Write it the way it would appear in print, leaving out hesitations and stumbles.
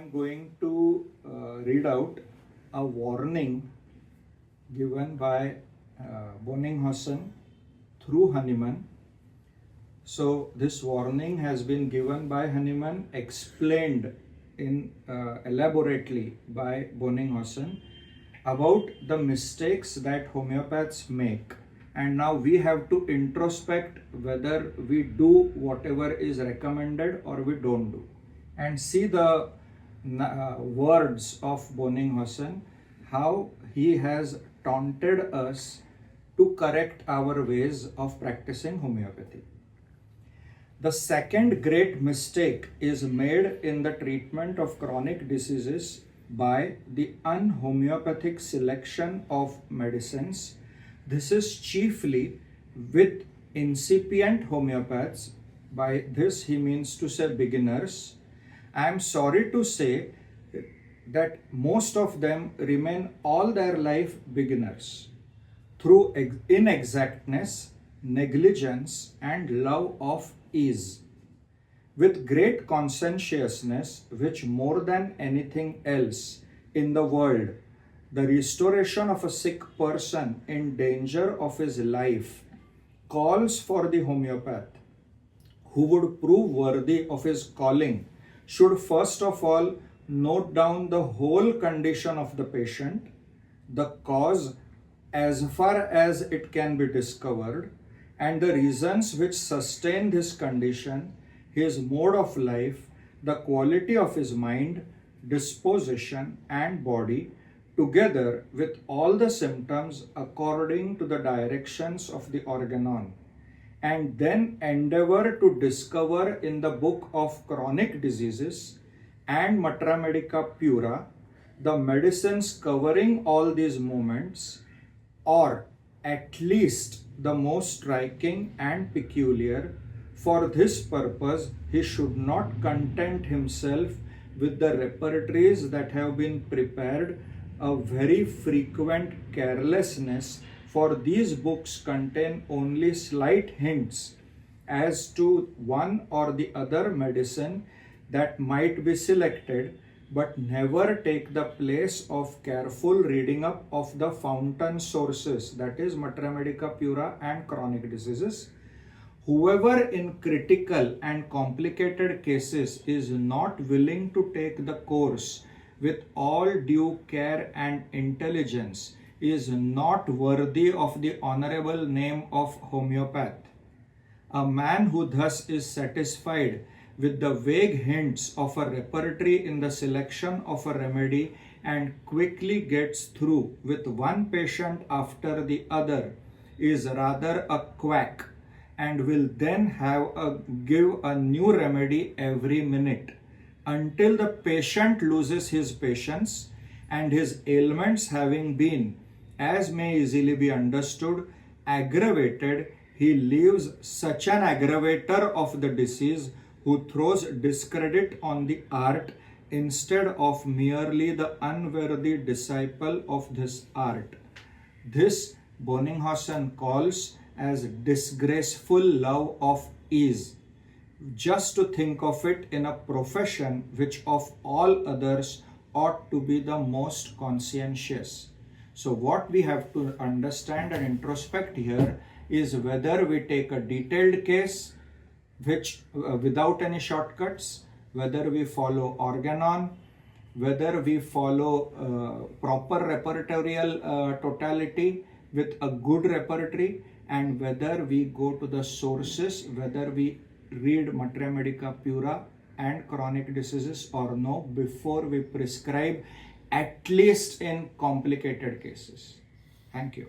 am going to read out a warning given by Boenninghausen through Hahnemann. So this warning has been given by Hahnemann, explained in elaborately by Boenninghausen about the mistakes that homeopaths make, and now we have to introspect whether we do whatever is recommended or we don't do, and see the words of Boenninghausen, how he has taunted us to correct our ways of practicing homeopathy. The second great mistake is made in the treatment of chronic diseases by the unhomeopathic selection of medicines. This is chiefly with incipient homeopaths. By this he means to say beginners. I am sorry to say that most of them remain all their life beginners through inexactness, negligence, and love of ease. With great conscientiousness, which more than anything else in the world, the restoration of a sick person in danger of his life calls for the homeopath, who would prove worthy of his calling, should first of all note down the whole condition of the patient, the cause as far as it can be discovered, and the reasons which sustain this condition, his mode of life, the quality of his mind, disposition, and body, together with all the symptoms according to the directions of the organon, and then endeavor to discover in the book of chronic diseases and Matra Medica Pura the medicines covering all these moments, or at least the most striking and peculiar. For this purpose, he should not content himself with the repertories that have been prepared. A very frequent carelessness, for these books contain only slight hints as to one or the other medicine that might be selected, but never take the place of careful reading up of the fountain sources, that is Matra Medica Pura and chronic diseases. Whoever in critical and complicated cases is not willing to take the course with all due care and intelligence is not worthy of the honorable name of homeopath. A man who thus is satisfied with the vague hints of a repertory in the selection of a remedy and quickly gets through with one patient after the other is rather a quack, and will then give a new remedy every minute, until the patient loses his patience, and his ailments having been, as may easily be understood, aggravated, he leaves such an aggravator of the disease who throws discredit on the art instead of merely the unworthy disciple of this art. This Boenninghausen calls as disgraceful love of ease. Just to think of it in a profession which of all others ought to be the most conscientious. So what we have to understand and introspect here is whether we take a detailed case which without any shortcuts, whether we follow organon, whether we follow proper repertorial totality with a good repertory, and whether we go to the sources, whether we read Matra Medica Pura and chronic diseases or no, before we prescribe, at least in complicated cases. Thank you.